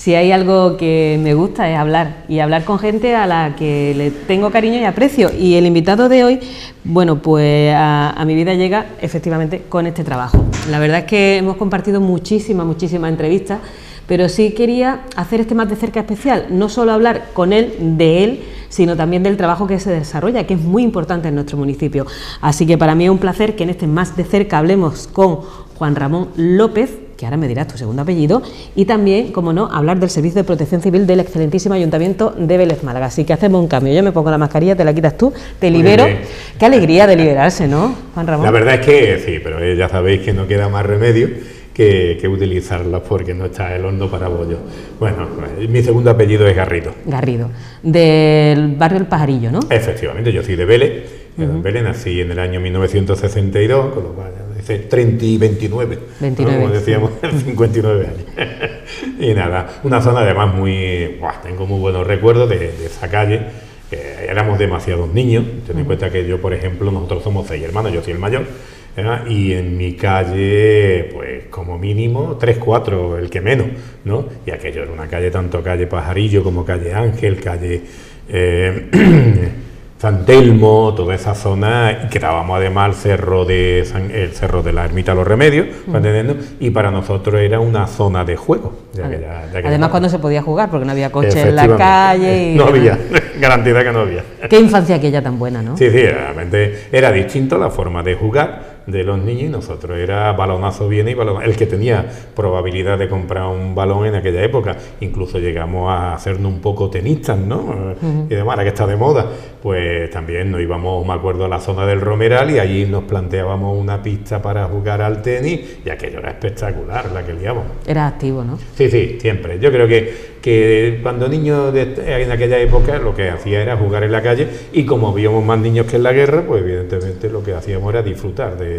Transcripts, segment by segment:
Si hay algo que me gusta es hablar, y hablar con gente a la que le tengo cariño y aprecio. Y el invitado de hoy, bueno, pues a mi vida llega efectivamente con este trabajo. La verdad es que hemos compartido muchísimas entrevistas, pero sí quería hacer este más de cerca especial, no solo hablar con él, de él, sino también del trabajo que se desarrolla, que es muy importante en nuestro municipio. Así que para mí es un placer que en este más de cerca hablemos con Juan Ramón López, que ahora me dirás tu segundo apellido, y también, como no, hablar del Servicio de Protección Civil del excelentísimo Ayuntamiento de Vélez Málaga. Así que hacemos un cambio, yo me pongo la mascarilla, te la quitas tú, te libero. Qué alegría de liberarse, ¿no, Juan Ramón? La verdad es que sí, pero ya sabéis que no queda más remedio que utilizarlas porque no está el horno para bollo. Bueno, mi segundo apellido es Garrido. Garrido, del barrio El Pajarillo, ¿no? Efectivamente, yo soy de Vélez, en Vélez nací en el año 1962, con lo cual hace 30 y 29, ¿no? Como decíamos, 59 años. Y nada, una zona además tengo muy buenos recuerdos de esa calle. Éramos demasiados niños, ten en cuenta que yo, por ejemplo, nosotros somos 6 hermanos, yo soy el mayor, ¿verdad? Y en mi calle, pues como mínimo 3, 4, el que menos, ¿no? Y aquello era una calle, tanto calle Pajarillo como calle Ángel, calle San Telmo, toda esa zona, y quedábamos además el cerro de la Ermita de los Remedios, y para nosotros era una zona de juego. Además cuando se podía jugar, porque no había coches en la calle. No había, garantía que no había. Qué infancia aquella tan buena, ¿no? Sí, realmente era distinto la forma de jugar de los niños, y nosotros era balonazo viene y balonazo. El que tenía probabilidad de comprar un balón en aquella época, incluso llegamos a hacernos un poco tenistas, ¿no? Y demás, ahora que está de moda, pues también nos íbamos, me acuerdo, a la zona del Romeral, y allí nos planteábamos una pista para jugar al tenis, y aquello era espectacular la que liábamos. Era activo, ¿no? Sí, siempre. Yo creo que cuando niños en aquella época lo que hacía era jugar en la calle, y como habíamos más niños que en la guerra, pues evidentemente lo que hacíamos era disfrutar de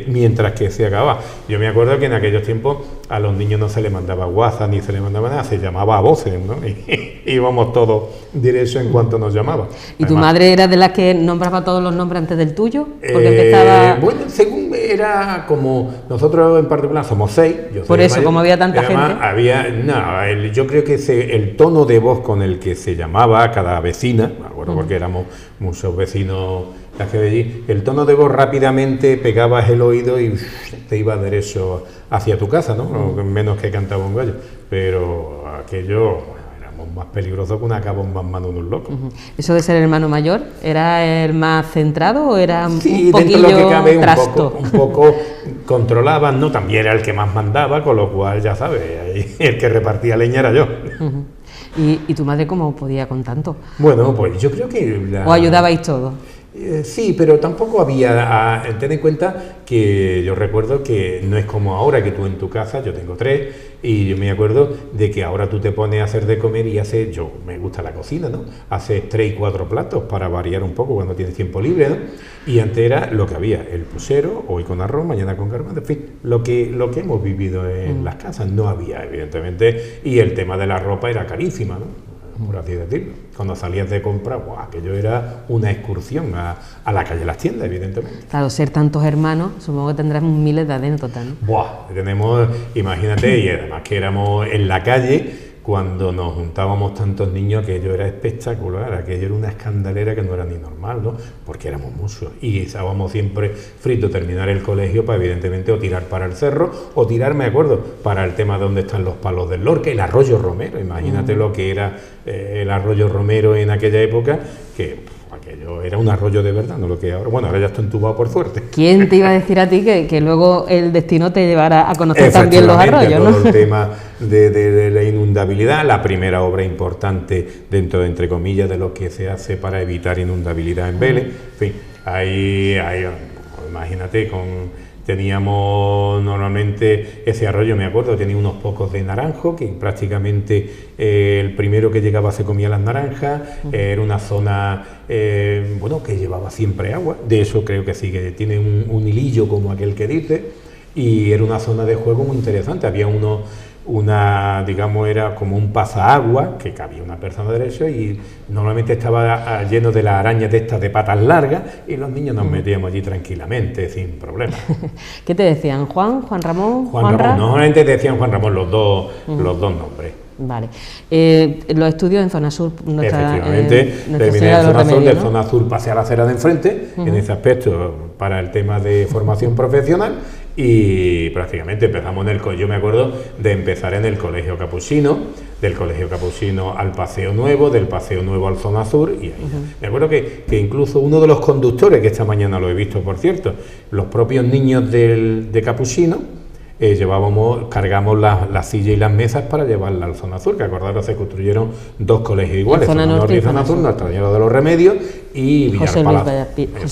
mientras que se acababa. Yo me acuerdo que en aquellos tiempos a los niños no se les mandaba WhatsApp ni se les mandaba nada, se llamaba a voces, ¿no? Y íbamos todos directo en cuanto nos llamaba. ¿Y tu madre era de las que nombraba todos los nombres antes del tuyo? Porque empezaba... Bueno, según era como nosotros en particular somos 6. Por eso, como había tanta gente. Yo creo que el tono de voz con el que se llamaba a cada vecina, me acuerdo porque éramos muchos vecinos las que de allí, el tono de voz rápidamente pegabas el oído y te ibas derecho hacia tu casa, ¿no? Menos que cantaba un gallo, pero aquello éramos más peligrosos que una cabomba en mano de un loco. ¿Eso de ser hermano mayor era el más centrado o era un poquillo dentro de lo que cabe, trasto? un poco controlaban, ¿no? También era el que más mandaba, con lo cual ya sabes, el que repartía leña era yo. ¿Y tu madre cómo podía con tanto? Bueno, pues yo creo que... ¿O ayudabais todos? Sí, pero tampoco había... ten en cuenta que yo recuerdo que no es como ahora, que tú en tu casa, yo tengo 3, y yo me acuerdo de que ahora tú te pones a hacer de comer y yo me gusta la cocina, ¿no? Haces 3 y 4 platos para variar un poco cuando tienes tiempo libre, ¿no? Y antes era lo que había, el puchero, hoy con arroz, mañana con garbanzo, en fin, lo que hemos vivido en las casas. No había, evidentemente, y el tema de la ropa era carísima, ¿no? Por así decirlo. Cuando salías de compra, aquello era una excursión a la calle de las tiendas, evidentemente. Claro, ser tantos hermanos, supongo que tendrás miles de anécdotas, ¿no? Tenemos, imagínate, y además que éramos en la calle, cuando nos juntábamos tantos niños, aquello era espectacular, aquello era una escandalera que no era ni normal, ¿no? Porque éramos muchos y estábamos siempre fritos terminar el colegio para, evidentemente, o tirar para el cerro, o tirar, me acuerdo, para el tema de donde están los palos del Lorca, el arroyo Romero. Imagínate lo que era el arroyo Romero en aquella época, que aquello era un arroyo de verdad, no lo que ahora. Bueno, ahora ya está entubado por suerte. ¿Quién te iba a decir a ti que luego el destino te llevara a conocer también los arroyos, ¿no? Todo el tema de la inundabilidad, la primera obra importante dentro, entre comillas, de lo que se hace para evitar inundabilidad en Vélez. En fin, ahí imagínate, teníamos normalmente ese arroyo, me acuerdo, tenía unos pocos de naranjo, que prácticamente el primero que llegaba se comía las naranjas. Era una zona que llevaba siempre agua, de eso creo que sí, que tiene un hilillo como aquel que dice, y era una zona de juego muy interesante. Había era como un pasaagua que cabía una persona derecha, y normalmente estaba lleno de las arañas de estas de patas largas, y los niños nos metíamos allí tranquilamente, sin problema. ¿Qué te decían? ¿Juan Ramón? Juan Ramón, normalmente decían Juan Ramón los dos nombres. Vale. Los estudios en zona sur, efectivamente, terminé en zona sur, de zona sur pasé a la acera de enfrente, en ese aspecto, para el tema de formación profesional, y prácticamente empezamos en yo me acuerdo de empezar en el Colegio Capuchino, del Colegio Capuchino al Paseo Nuevo, del Paseo Nuevo al Zona Sur, y ahí me acuerdo que incluso uno de los conductores, que esta mañana lo he visto, por cierto, los propios niños de Capuchino, cargamos las sillas y las mesas para llevarla al Zona Sur, que acordaros, se construyeron dos colegios iguales, Zona Norte y Zona Sur, Nuestra Señora de los Remedios y José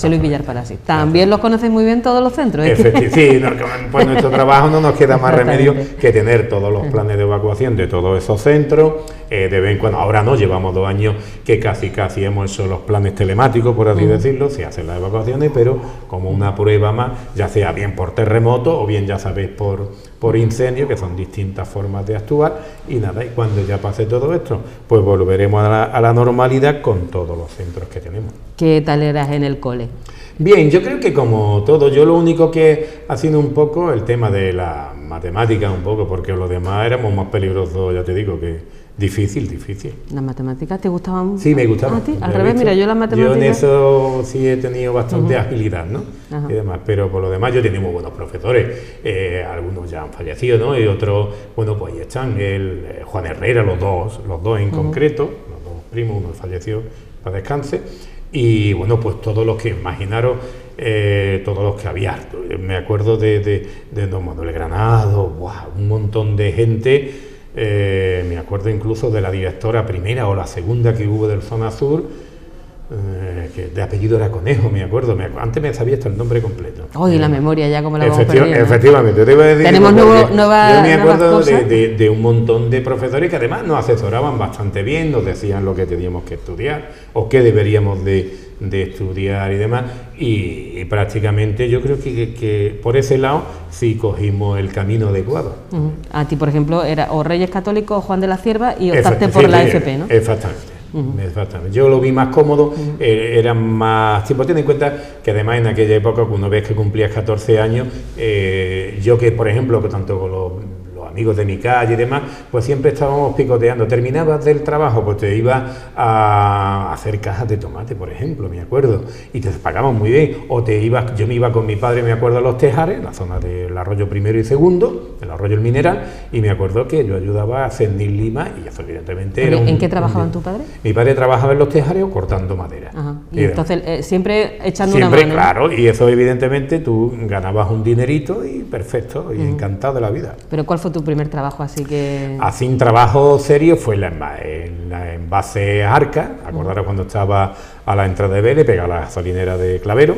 Luis Villar Palacio. También los conocen muy bien todos los centros. Sí, pues nuestro trabajo no nos queda más remedio que tener todos los planes de evacuación de todos esos centros. De vez en cuando, ahora no, llevamos 2 años que casi hemos hecho los planes telemáticos, por así decirlo, se hacen las evacuaciones, pero como una prueba más, ya sea bien por terremoto o bien, ya sabéis, por incendio, que son distintas formas de actuar, y nada, y cuando ya pase todo esto, pues volveremos a la normalidad con todos los centros que tenemos. ¿Qué tal eras en el cole? Bien, yo creo que como todo, yo lo único que ha sido un poco el tema de la matemática, un poco, porque los demás éramos más peligrosos, ya te digo, que difícil. ¿Las matemáticas te gustaban? Sí, me gustaban. ¿A ti? Al revés, mira, yo las matemáticas... Yo en eso sí he tenido bastante agilidad, ¿no? Y demás, pero por lo demás yo tenía muy buenos profesores, algunos ya han fallecido, ¿no? Y otros, bueno, pues ahí están, Juan Herrera, los dos en concreto, los dos primos, uno falleció, para descanse, y bueno, pues todos los que, imaginaros, todos los que había, me acuerdo de don Manuel Granado, un montón de gente. Me acuerdo incluso de la directora primera o la segunda que hubo del Zona Sur, que de apellido era Conejo, me acuerdo. Antes me sabía hasta el nombre completo. Y la memoria ya como la vamos perdiendo. Efectivamente, te iba a decir. Tenemos yo me acuerdo de un montón de profesores que además nos asesoraban bastante bien, nos decían lo que teníamos que estudiar o qué deberíamos de estudiar y demás, y prácticamente yo creo que por ese lado sí cogimos el camino adecuado. A ti, por ejemplo, era o Reyes Católicos o Juan de la Cierva y optaste por la FP, ¿no? Exactamente. Exactamente. Yo lo vi más cómodo, eran más tiempo. Ten en cuenta que además en aquella época, una vez que cumplías 14 años, yo que por ejemplo, que tanto con los amigos de mi calle y demás, pues siempre estábamos picoteando. Terminabas del trabajo, pues te ibas a hacer cajas de tomate, por ejemplo, me acuerdo, y te pagaban muy bien. O yo me iba con mi padre, me acuerdo, a Los Tejares, la zona del arroyo primero y segundo, el arroyo El Mineral, y me acuerdo que yo ayudaba a cernir lima, y eso evidentemente era ¿En qué trabajaban tu padre? Mi padre trabajaba en Los Tejares o cortando madera. Y entonces siempre echando una mano. Siempre, claro, y eso evidentemente tú ganabas un dinerito y perfecto, y encantado de la vida. ¿Pero cuál fue tu primer trabajo así que...? Así un trabajo serio fue en la envase Arca, acordaros cuando estaba a la entrada de Vélez, pegada a la gasolinera de Clavero,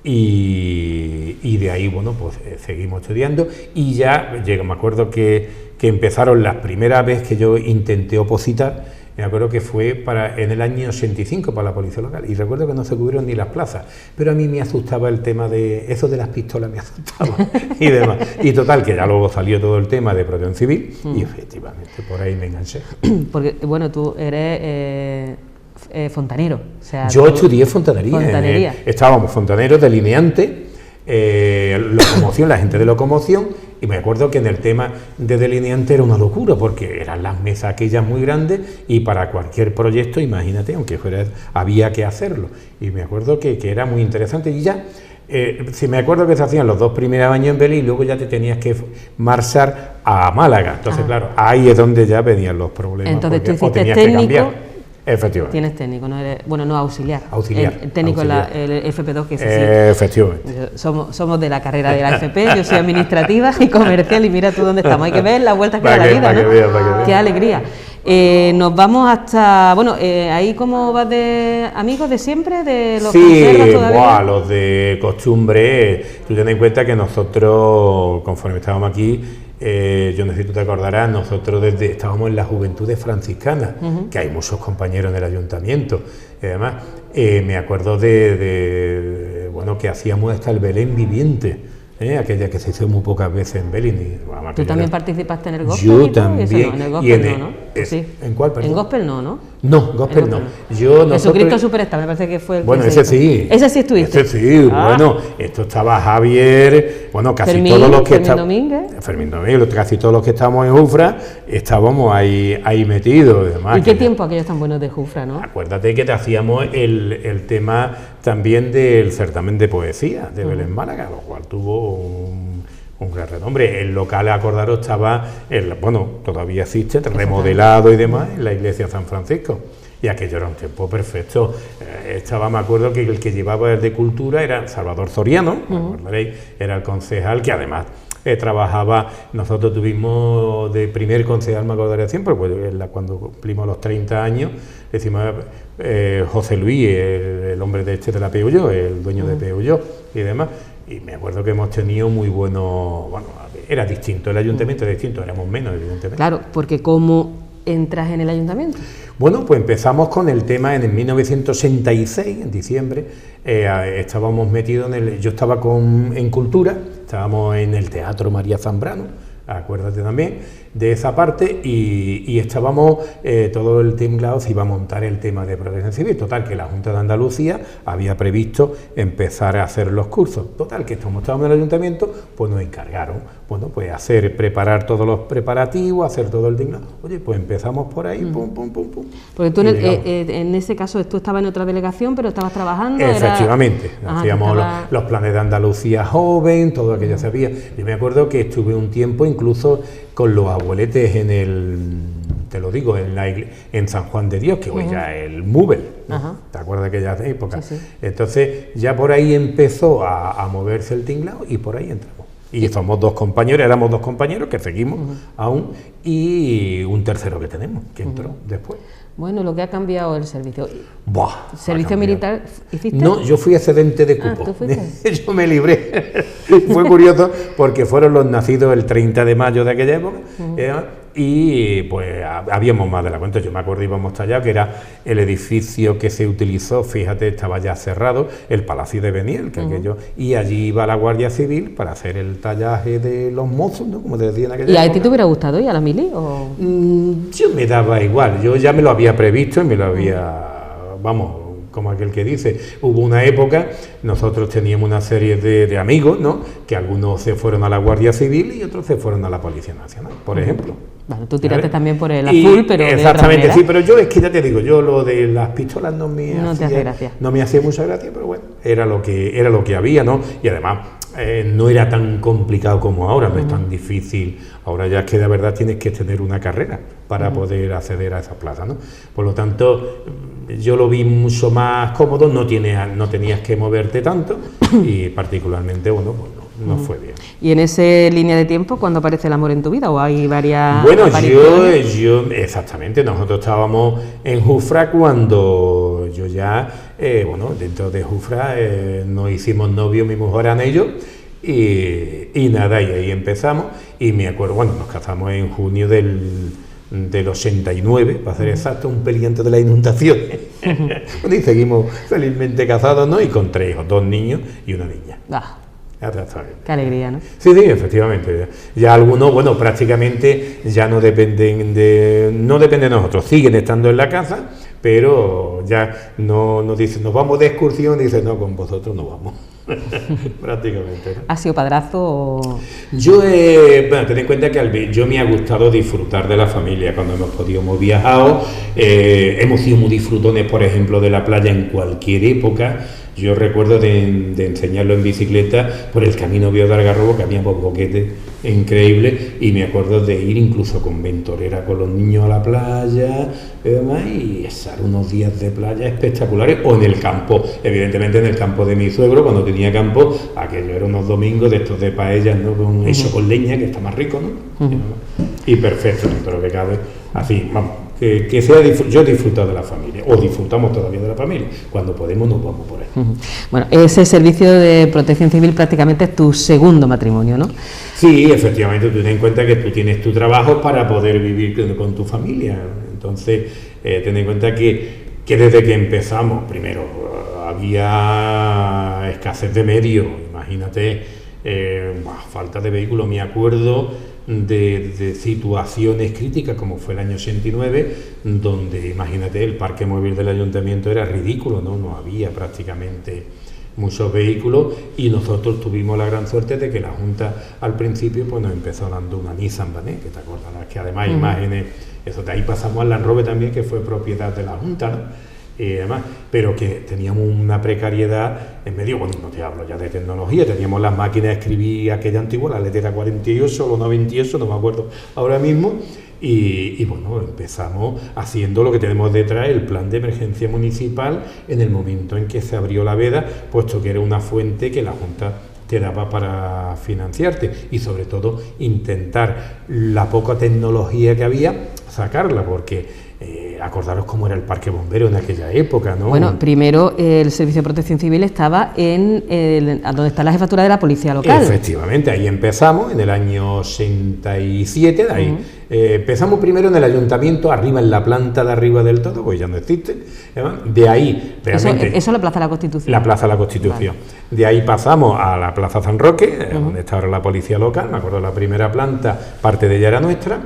y de ahí, bueno, pues seguimos estudiando, y ya me acuerdo que empezaron las primeras veces que yo intenté opositar. Me acuerdo que fue en el año 85 para la policía local, y recuerdo que no se cubrieron ni las plazas, pero a mí me asustaba el tema de eso de las pistolas, me asustaba y demás. Y total, que ya luego salió todo el tema de protección civil, y efectivamente por ahí me enganché. Porque, bueno, tú eres fontanero. O sea, yo estudié fontanería. Estábamos fontaneros, delineantes, locomoción, la gente de locomoción. Y me acuerdo que en el tema de delineante era una locura, porque eran las mesas aquellas muy grandes, y para cualquier proyecto, imagínate, aunque fuera, había que hacerlo. Y me acuerdo que era muy interesante, y ya, si me acuerdo que se hacían los 2 primeros años en Vélez, y luego ya te tenías que marchar a Málaga. Entonces, claro, ahí es donde ya venían los problemas. Entonces tú hiciste técnico. Efectivamente. Tienes técnico, no eres, bueno, no auxiliar. El técnico auxiliar. El FP2, que es así. Efectivamente. Somos de la carrera de la FP, yo soy administrativa y comercial, y mira tú dónde estamos. Hay que ver las vueltas que da la vida, ¿no? Qué alegría. Nos vamos hasta, bueno, ahí cómo vas de amigos de siempre, de los conservas todavía. Los de costumbre. Tú ten en cuenta que nosotros, conforme estábamos aquí, yo no sé si tú te acordarás, nosotros estábamos en las Juventudes Franciscanas, que hay muchos compañeros en el ayuntamiento, y además me acuerdo bueno, que hacíamos hasta el Belén viviente, aquella que se hizo muy pocas veces en Belén. ¿Tú también participaste en el gospel? Yo también, en el gospel, ¿no? Sí. ¿En cuál, perdón? En Gospel no. No, Gospel no. Jesucristo Superstar, me parece que fue el bueno, que ese sí. Ese sí estuviste. Ese sí, bueno, esto estaba Javier, bueno, casi Fermín, todos los que Fermín Domínguez, casi todos los que estábamos en Jufra, estábamos ahí metidos. Demás, ¿Y qué tiempo aquellos tan buenos de Jufra, no? Acuérdate que te hacíamos el tema también del certamen de poesía de Belén Málaga, lo cual tuvo un gran renombre. El local, acordaros, estaba, todavía existe, remodelado y demás, en la iglesia San Francisco. Y aquello era un tiempo perfecto. Me acuerdo que el que llevaba el de cultura era Salvador Soriano, recordaréis, era el concejal que además trabajaba. Nosotros tuvimos de primer concejal, me acordaré siempre, pues cuando cumplimos los 30 años, decimos José Luis, el hombre de la Peullo, el dueño de Peullo y demás. Y me acuerdo que hemos tenido muy buenos... Bueno, era distinto, el ayuntamiento era distinto, éramos menos, evidentemente. Claro, porque ¿cómo entras en el ayuntamiento? Bueno, pues empezamos con el tema en el 1966, en diciembre, estábamos metidos yo estaba en Cultura, estábamos en el Teatro María Zambrano, acuérdate también de esa parte, y estábamos todo el tinglado, se iba a montar el tema de protección civil. Total, que la Junta de Andalucía había previsto empezar a hacer los cursos. Total, que como estábamos en el ayuntamiento, pues nos encargaron, pues preparar todos los preparativos, hacer todo el tinglado. Oye, pues empezamos por ahí, pum. Porque tú en ese caso, tú estabas en otra delegación, pero estabas trabajando. Efectivamente, hacíamos los planes de Andalucía joven, todo aquello se sabía. Yo me acuerdo que estuve un tiempo incluso con los abueletes te lo digo, en San Juan de Dios, que hoy ya es el Mubel, ¿no? ¿Te acuerdas de aquella época? Sí. Entonces ya por ahí empezó a moverse el tinglado y por ahí entramos. Y éramos dos compañeros que seguimos aún, y un tercero que tenemos, que entró después. Bueno, lo que ha cambiado el servicio. Buah, ¿Servicio militar hiciste? No, yo fui excedente de cupo. ¿Tú fuiste? Yo me libré. Fue curioso porque fueron los nacidos el 30 de mayo de aquella época, y pues habíamos más de la cuenta. Yo me acuerdo, íbamos allá, que era el edificio que se utilizó, fíjate, estaba ya cerrado, el Palacio de Beniel, que aquello, y allí iba la Guardia Civil para hacer el tallaje de los mozos, ¿no? Como te decía en aquella época. ¿Y a ti te hubiera gustado ir a la mili? ¿O? Yo me daba igual, yo ya me lo había previsto y me lo había, como aquel que dice, hubo una época, nosotros teníamos una serie de amigos, ¿no? Que algunos se fueron a la Guardia Civil y otros se fueron a la Policía Nacional, por ejemplo. Bueno, tú tiraste también por el azul, pero exactamente, de otra manera. Sí, pero yo es que ya te digo, yo lo de las pistolas no me hacía mucha gracia, pero bueno, era lo que había, ¿no? Y además no era tan complicado como ahora, no es tan difícil. Ahora ya es que de verdad tienes que tener una carrera para poder acceder a esa plaza, ¿no? Por lo tanto, yo lo vi mucho más cómodo, no tenías que moverte tanto y particularmente, no fue bien. ¿Y en esa línea de tiempo cuándo aparece el amor en tu vida o hay varias apariciones? yo exactamente, nosotros estábamos en Jufra cuando yo ya, dentro de Jufra nos hicimos novios, mi mujer Ana y yo, y nada, y ahí empezamos, y me acuerdo, nos casamos en junio del 89, para ser exacto, un pelín antes de la inundación. Y seguimos felizmente casados, ¿no? Y con 3 hijos, 2 niños y una niña. Qué alegría, ¿no? Sí, efectivamente. Ya algunos, prácticamente ya no dependen de nosotros, siguen estando en la casa, pero ya no nos dicen, nos vamos de excursión, dicen, no, con vosotros no vamos. Prácticamente, ¿no? ¿Has sido padrazo o...? Yo, ten en cuenta que yo me ha gustado disfrutar de la familia cuando hemos viajado, hemos sido muy disfrutones, por ejemplo, de la playa en cualquier época. Yo recuerdo de enseñarlo en bicicleta por el camino Vío de Algarrobo, que había por boquetes increíbles, y me acuerdo de ir incluso con ventorera con los niños a la playa y estar unos días de playa espectaculares, o en el campo, evidentemente en el campo de mi suegro, cuando tenía campo, aquello era unos domingos de estos de paellas, ¿no? Hecho con leña, que está más rico, ¿no? Y perfecto, dentro de lo que cabe, así, que sea yo he disfrutado de la familia, o disfrutamos todavía de la familia, cuando podemos nos vamos por ahí. Bueno, ese servicio de protección civil prácticamente es tu segundo matrimonio, ¿no? Sí, efectivamente, tú ten en cuenta que tú tienes tu trabajo para poder vivir con tu familia, entonces ten en cuenta que desde que empezamos, primero había escasez de medios, imagínate, falta de vehículos, me acuerdo de situaciones críticas, como fue el año 89, donde, imagínate, el parque móvil del ayuntamiento era ridículo, no había prácticamente muchos vehículos, y nosotros tuvimos la gran suerte de que la Junta al principio pues nos empezó dando una Nissan Vanette, que te acordarás que además imágenes, eso de ahí pasamos al Land Rover también, que fue propiedad de la Junta, ¿no? Además, pero que teníamos una precariedad en medio, bueno, no te hablo ya de tecnología, teníamos las máquinas de escribir aquella antigua, la letra 48 o 98, no me acuerdo ahora mismo, y bueno, empezamos haciendo lo que tenemos detrás, el plan de emergencia municipal, en el momento en que se abrió la veda, puesto que era una fuente que la Junta te daba para financiarte, y sobre todo intentar la poca tecnología que había, sacarla, porque acordaros cómo era el parque bombero en aquella época, ¿no? Bueno, primero el Servicio de Protección Civil estaba donde está la jefatura de la policía local. Efectivamente, ahí empezamos en el año 87, de ahí empezamos primero en el ayuntamiento, arriba en la planta de arriba del todo, pues ya no existe, de ahí realmente... Eso es la Plaza de la Constitución. La Plaza de la Constitución. Vale. De ahí pasamos a la Plaza San Roque, donde está ahora la policía local, me acuerdo la primera planta, parte de ella era nuestra,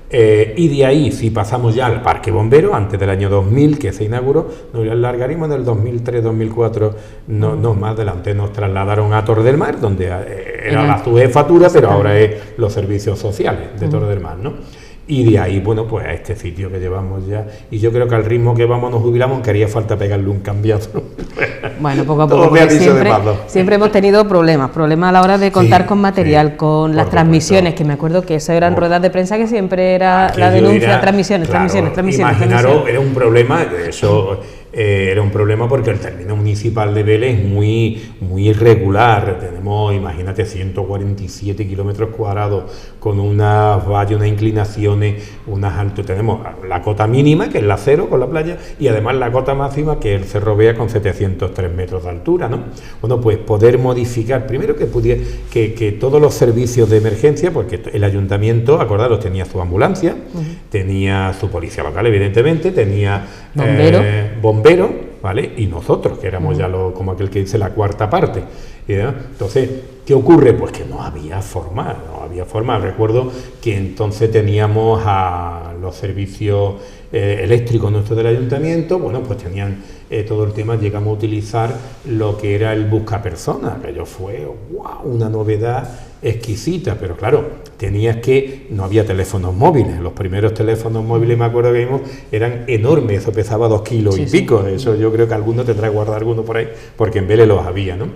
y de ahí, si pasamos ya al Parque Bombero, antes del año 2000 que se inauguró, nos largaríamos en el 2003-2004, no más adelante, nos trasladaron a Torre del Mar, donde era la su jefatura, pero ahora es los servicios sociales de Torre del Mar, ¿no? Y de ahí, bueno, pues a este sitio que llevamos ya, y yo creo que al ritmo que vamos nos jubilamos, aunque haría falta pegarle un cambiazo. Bueno, poco a poco, siempre hemos tenido problemas a la hora de contar con material, con las transmisiones, que me acuerdo que eso eran ruedas de prensa que siempre era la denuncia, transmisiones. Imaginaros, era un problema, eso... era un problema porque el término municipal de Vélez es muy irregular. Tenemos, imagínate, 147 kilómetros cuadrados con unas valles, unas inclinaciones, unas alturas. Tenemos la cota mínima, que es la cero con la playa, y además la cota máxima, que es el Cerro Vea, con 703 metros de altura, ¿no? Bueno, pues poder modificar, primero que todos los servicios de emergencia, porque el ayuntamiento, acordaros, tenía su ambulancia, tenía su policía local, evidentemente, tenía bombero, ¿vale? Y nosotros, que éramos ya como aquel que dice la cuarta parte. Entonces, ¿qué ocurre? Pues que no había forma. Recuerdo que entonces teníamos a los servicios eléctricos nuestros del ayuntamiento, bueno, pues tenían todo el tema, llegamos a utilizar lo que era el buscapersonas, que fue una novedad exquisita, pero claro, no había teléfonos móviles, los primeros teléfonos móviles, me acuerdo que vimos, eran enormes, eso pesaba 2 kilos y pico, eso yo creo que alguno tendrá guardado alguno por ahí, porque en Vélez los había, ¿no?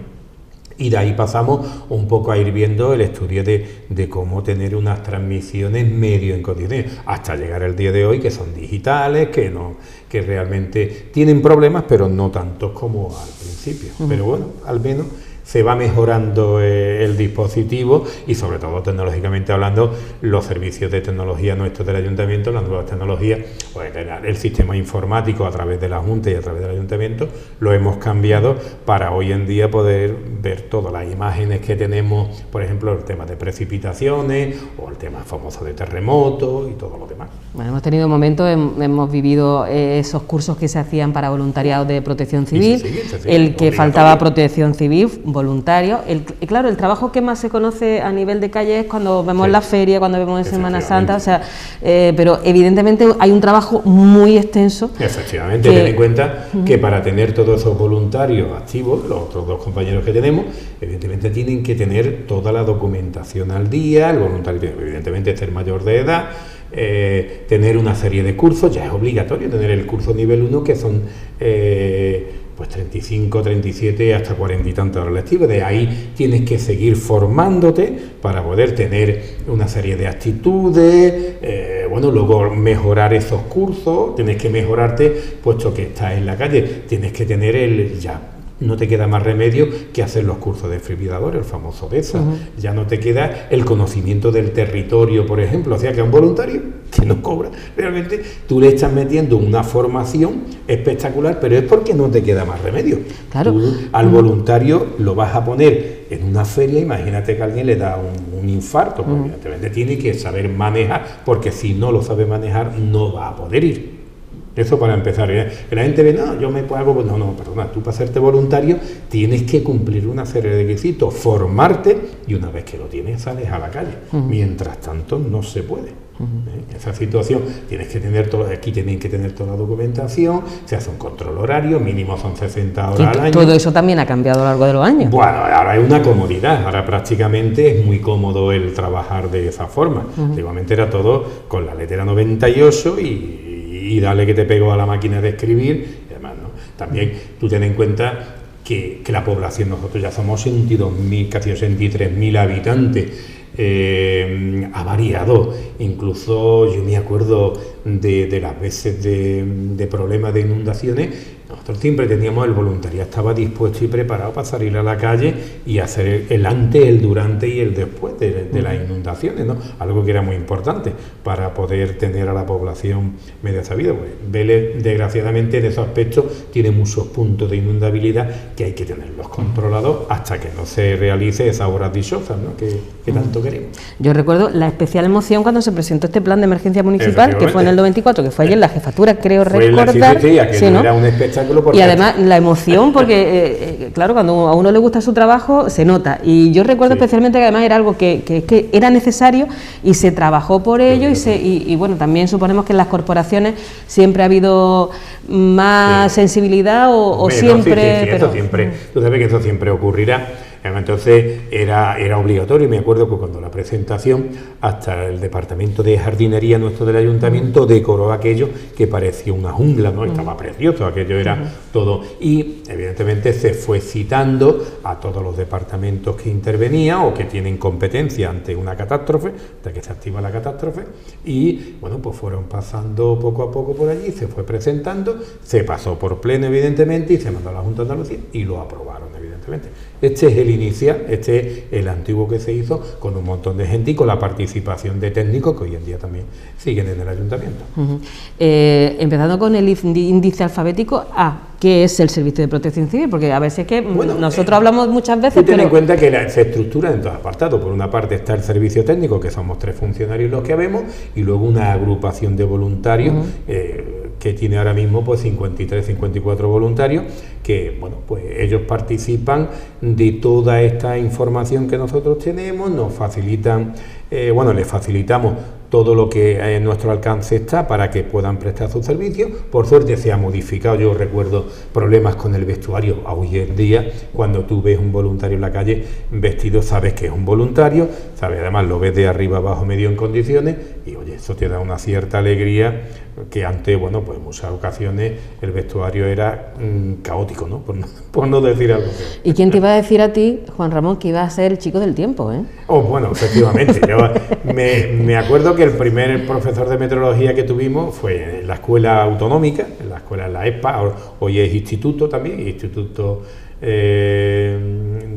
Y de ahí pasamos un poco a ir viendo el estudio de cómo tener unas transmisiones medio en condiciones, hasta llegar al día de hoy, que son digitales, que realmente tienen problemas, pero no tantos como al principio. Pero bueno, al menos se va mejorando el dispositivo, y sobre todo tecnológicamente hablando, los servicios de tecnología nuestros del ayuntamiento, las nuevas tecnologías, pues el sistema informático a través de la Junta y a través del ayuntamiento, lo hemos cambiado para hoy en día poder ver todas las imágenes que tenemos, por ejemplo, el tema de precipitaciones o el tema famoso de terremotos y todo lo demás. Bueno, hemos tenido momentos, hemos vivido esos cursos que se hacían para voluntariado de protección civil, el que faltaba protección civil, voluntario. Claro, el trabajo que más se conoce a nivel de calle es cuando vemos la feria, cuando vemos en Semana Santa, o sea, pero evidentemente hay un trabajo muy extenso. Efectivamente, ten en cuenta que para tener todos esos voluntarios activos, los otros dos compañeros que tenemos, evidentemente tienen que tener toda la documentación al día, el voluntario tiene evidentemente ser mayor de edad, tener una serie de cursos, ya es obligatorio tener el curso nivel 1, que son pues 35, 37 hasta 40 y tantas horas lectivas. De ahí tienes que seguir formándote para poder tener una serie de actitudes, luego mejorar esos cursos, tienes que mejorarte, puesto que estás en la calle, tienes que tener no te queda más remedio que hacer los cursos de desfibrilador, el famoso DESA. Ya no te queda el conocimiento del territorio, por ejemplo. O sea, que a un voluntario que no cobra, realmente tú le estás metiendo una formación espectacular, pero es porque no te queda más remedio. Claro. Tú al voluntario lo vas a poner en una feria, imagínate que a alguien le da un infarto, porque evidentemente tiene que saber manejar, porque si no lo sabe manejar no va a poder ir. Eso para empezar. Que la gente ve, no, yo me pago, pues no, perdona, tú para hacerte voluntario tienes que cumplir una serie de requisitos, formarte, y una vez que lo tienes sales a la calle. Mientras tanto no se puede. Esa situación tienes que tener aquí tienen que tener toda la documentación, se hace un control horario, mínimo son 60 horas al año. Todo eso también ha cambiado a lo largo de los años. Bueno, ahora es una comodidad, ahora prácticamente es muy cómodo el trabajar de esa forma. Antiguamente era todo con la letra 98 y dale que te pego a la máquina de escribir y demás, ¿no? También tú ten en cuenta que la población, nosotros ya somos 62.000, casi 63.000 habitantes. Ha variado, incluso yo me acuerdo de las veces de problemas de inundaciones. Nosotros siempre teníamos el voluntariado, estaba dispuesto y preparado para salir a la calle y hacer el antes, el durante y el después de las inundaciones, ¿no? Algo que era muy importante para poder tener a la población medio sabida. Pues Vélez, desgraciadamente, en esos aspectos tiene muchos puntos de inundabilidad que hay que tenerlos controlados hasta que no se realice esas obras dichosas, ¿no? que tanto queremos. Yo recuerdo la especial emoción cuando se presentó este plan de emergencia municipal, que fue en el 94, que fue allí en la jefatura, creo recordar. Sí, ¿no? Era un espectáculo. Y además la emoción, porque claro, cuando a uno le gusta su trabajo se nota, y yo recuerdo especialmente que además era algo que era necesario y se trabajó por ello, y bueno, también suponemos que en las corporaciones siempre ha habido más sensibilidad o siempre... Pero eso siempre, tú sabes que eso siempre ocurrirá. Entonces era obligatorio, y me acuerdo que cuando la presentación, hasta el departamento de jardinería nuestro del ayuntamiento decoró aquello que parecía una jungla, ¿no? Estaba precioso, aquello era todo, y evidentemente se fue citando a todos los departamentos que intervenían o que tienen competencia ante una catástrofe, hasta que se activa la catástrofe, y bueno, pues fueron pasando poco a poco por allí, se fue presentando, se pasó por pleno evidentemente y se mandó a la Junta de Andalucía y lo aprobaron evidentemente. Este es el inicial, este es el antiguo que se hizo con un montón de gente y con la participación de técnicos que hoy en día también siguen en el ayuntamiento. Empezando con el índice alfabético A, ¿qué es el Servicio de Protección Civil? Porque a veces es que nosotros hablamos muchas veces, ten en cuenta que se estructura en dos apartados. Por una parte está el servicio técnico, que somos 3 funcionarios los que habemos, y luego una agrupación de voluntarios que tiene ahora mismo pues 53, 54 voluntarios, que bueno, pues ellos participan de toda esta información que nosotros tenemos, nos facilitan, les facilitamos todo lo que en nuestro alcance está para que puedan prestar sus servicios. Por suerte se ha modificado, yo recuerdo problemas con el vestuario. Hoy en día, cuando tú ves un voluntario en la calle vestido, sabes que es un voluntario, sabes, además lo ves de arriba abajo medio en condiciones, y oye, eso te da una cierta alegría, que antes, bueno, pues en muchas ocasiones el vestuario era caótico, ¿no? Por no decir algo. ¿Y quién te iba a decir a ti, Juan Ramón, que iba a ser el chico del tiempo, eh? Oh, bueno, efectivamente. Yo me acuerdo que el primer profesor de meteorología que tuvimos fue en la escuela autonómica, en la ESPA, hoy es instituto también, instituto de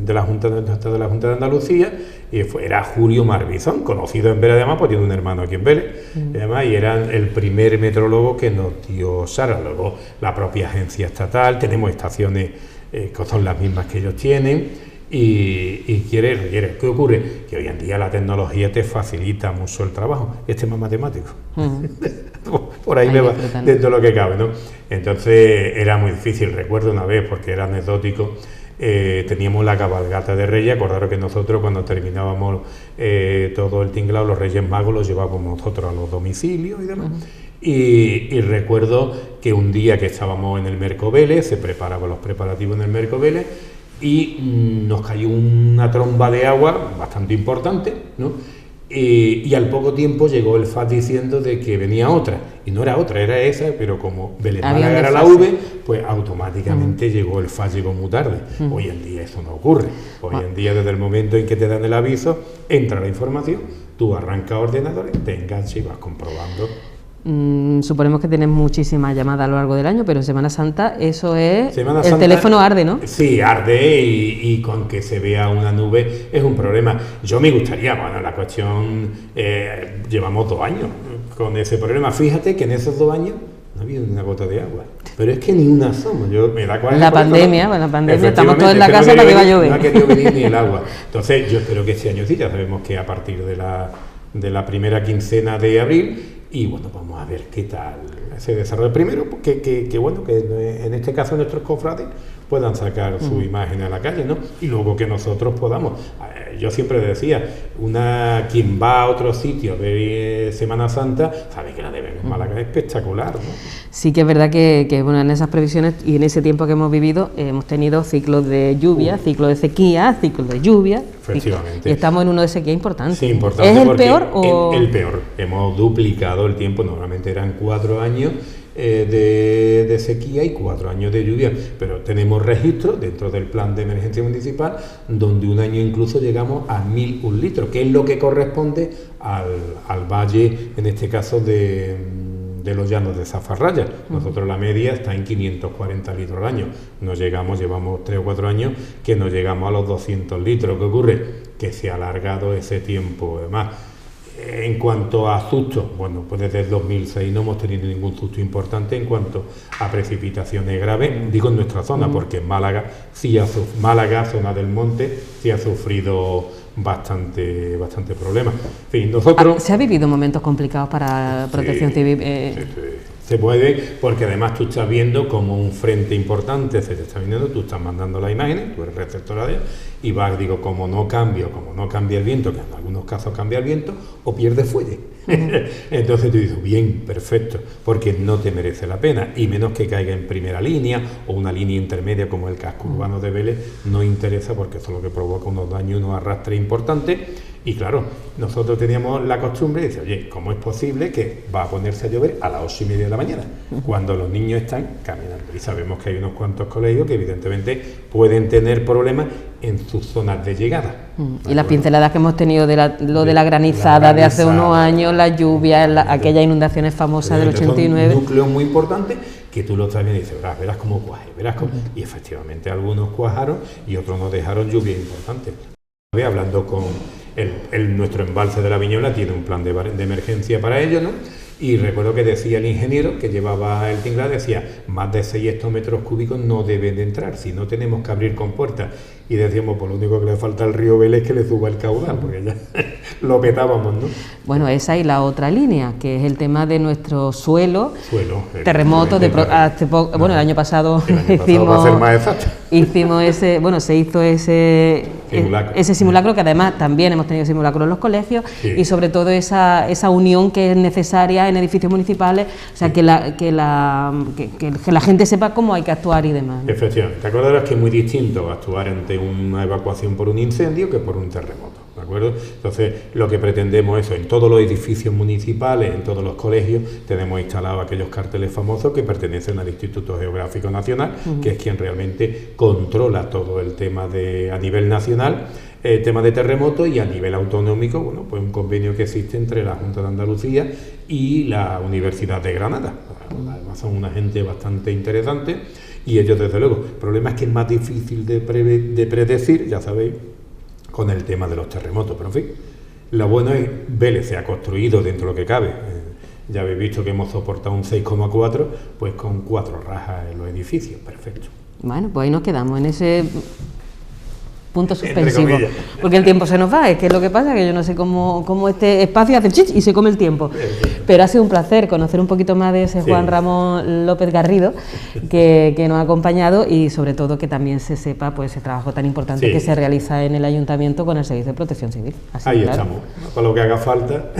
la Junta de Andalucía, y era Julio Marbizón, conocido en Vélez, además, porque tiene un hermano aquí en Vélez, además, y era el primer meteorólogo que nos dio Sara. Luego la propia agencia estatal, tenemos estaciones que son las mismas que ellos tienen. Y requiere. ¿Qué ocurre? Que hoy en día la tecnología te facilita mucho el trabajo. Este es más matemático. Por ahí me va dentro de lo que cabe, ¿no? Entonces era muy difícil. Recuerdo una vez, porque era anecdótico, teníamos la cabalgata de Reyes. Acordaros que nosotros, cuando terminábamos todo el tinglado, los Reyes Magos los llevábamos nosotros a los domicilios y demás. Y recuerdo que un día que estábamos en el Mercovélez, se preparaban los preparativos en el Mercovélez, y nos cayó una tromba de agua bastante importante, ¿no? Y al poco tiempo llegó el FAS diciendo de que venía otra, y no era otra, era esa, pero como Vélez Málaga era la V, pues automáticamente llegó el FAS, llegó muy tarde. Hoy en día eso no ocurre. Hoy en día, desde el momento en que te dan el aviso, entra la información, tú arrancas ordenadores, te enganchas y vas comprobando. Suponemos que tienes muchísimas llamadas a lo largo del año, pero en Semana Santa eso es... Semana el Santa, teléfono arde, ¿no? Sí, arde, y con que se vea una nube es un problema. Yo me gustaría, bueno, la cuestión, llevamos 2 años con ese problema. Fíjate que en esos 2 años no ha habido una gota de agua, pero es que ni una asoma. Me da la pandemia, estamos todos en la casa para que va a llover. No ha querido venir ni el agua. Entonces yo espero que este año sí, ya sabemos que a partir de la primera quincena de abril, y bueno, vamos a ver qué tal se desarrolle. Primero, que bueno, que en este caso nuestros cofrades puedan sacar su imagen a la calle, ¿no? Y luego que nosotros podamos. Yo siempre decía, quien va a otro sitio de Semana Santa sabe que la de Málaga es espectacular, ¿no? Sí que es verdad que bueno, en esas previsiones y en ese tiempo que hemos vivido hemos tenido ciclos de lluvia, ciclos de sequía, ciclos de lluvia. Efectivamente. Y estamos en uno de sequía importante. Sí, importante. ¿Es el peor o...? El peor. Hemos duplicado el tiempo, normalmente eran 4 años de sequía y 4 años de lluvia, pero tenemos registros dentro del plan de emergencia municipal donde un año incluso llegamos a 1001 litros, que es lo que corresponde al valle, en este caso de los llanos de Zafarraya. Nosotros la media está en 540 litros al año. Llevamos 3 o 4 años que no llegamos a los 200 litros. ¿Qué ocurre? Que se ha alargado ese tiempo. Además, en cuanto a sustos, bueno, pues desde el 2006 no hemos tenido ningún susto importante en cuanto a precipitaciones graves, digo en nuestra zona, porque en Málaga, zona del monte, sí ha sufrido bastante problemas. En fin, nosotros... ¿Se ha vivido momentos complicados para Protección Civil? Se puede, porque además tú estás viendo como un frente importante se te está viniendo, tú estás mandando las imágenes, tú eres receptora de ellas, y vas, digo, como no cambia el viento, que en algunos casos cambia el viento, o pierde fuelle. Entonces tú dices, bien, perfecto, porque no te merece la pena, y menos que caiga en primera línea, o una línea intermedia como el casco urbano de Vélez, no interesa porque eso es lo que provoca unos daños, unos arrastres importantes. Y claro, nosotros teníamos la costumbre de decir, oye, ¿cómo es posible que va a ponerse a llover a las 8:30 de la mañana? Cuando los niños están caminando. Y sabemos que hay unos cuantos colegios que evidentemente pueden tener problemas en sus zonas de llegada. Y las pinceladas que hemos tenido de la granizada de hace unos años, la lluvia, aquellas inundaciones famosas del 89. Son núcleos muy importantes que tú lo estás viendo y dices, verás cómo cuaje, Y efectivamente algunos cuajaron y otros nos dejaron lluvia importante. Hablando con nuestro embalse de la Viñola, tiene un plan de emergencia para ello, ¿no? Y recuerdo que decía el ingeniero que llevaba el tinglado, decía, más de 6 hectómetros cúbicos no deben de entrar, si no tenemos que abrir compuertas. Y decíamos, pues lo único que le falta al río Vélez es que le suba el caudal, porque ya lo petábamos, ¿no? Bueno, esa y la otra línea, que es el tema de nuestro suelo terremotos, el año pasado se hizo ese simulacro, que además también hemos tenido simulacros en los colegios, y sobre todo esa unión que es necesaria en edificios municipales, o sea, que la gente sepa cómo hay que actuar y demás, ¿no? Efectivamente, te acordarás que es muy distinto actuar ante una evacuación por un incendio que por un terremoto, ¿de acuerdo? Entonces, lo que pretendemos es eso, en todos los edificios municipales, en todos los colegios, tenemos instalados aquellos carteles famosos que pertenecen al Instituto Geográfico Nacional, que es quien realmente controla todo el tema a nivel nacional, tema de terremotos, y a nivel autonómico, bueno, pues un convenio que existe entre la Junta de Andalucía y la Universidad de Granada. Además son una gente bastante interesante y ellos, desde luego, el problema es que es más difícil de predecir, ya sabéis, con el tema de los terremotos, pero en fin, lo bueno es Vélez se ha construido dentro de lo que cabe. Ya habéis visto que hemos soportado un 6,4, pues con 4 rajas en los edificios, perfecto. Bueno, pues ahí nos quedamos en ese punto suspensivo, porque el tiempo se nos va, es que es lo que pasa, que yo no sé cómo este espacio hace chich y se come el tiempo, pero ha sido un placer conocer un poquito más de ese Juan Ramón López Garrido que nos ha acompañado, y sobre todo que también se sepa pues ese trabajo tan importante que se realiza en el Ayuntamiento con el Servicio de Protección Civil. Así ahí estamos, para lo que haga falta.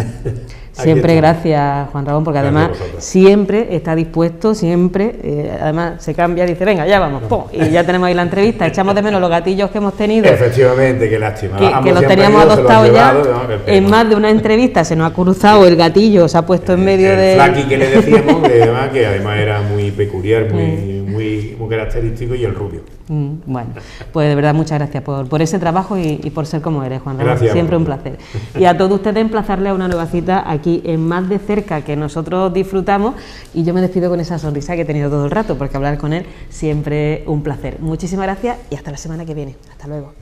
Siempre gracias, Juan Ramón, porque además siempre está dispuesto, además se cambia, dice, venga, ya vamos, ¡pum! Y ya tenemos ahí la entrevista, echamos de menos los gatillos que hemos tenido. Efectivamente, qué lástima. Que los teníamos adoptados ya, en más de una entrevista se nos ha cruzado el gatillo, se ha puesto en medio el flaqui que le decíamos, que además era muy peculiar, muy característico, y el rubio. Bueno, pues de verdad muchas gracias por ese trabajo y por ser como eres, Juan Ramón. Gracias, siempre un placer. Y a todos ustedes emplazarles a una nueva cita aquí en Más de Cerca, que nosotros disfrutamos, y yo me despido con esa sonrisa que he tenido todo el rato, porque hablar con él siempre un placer. Muchísimas gracias y hasta la semana que viene. Hasta luego.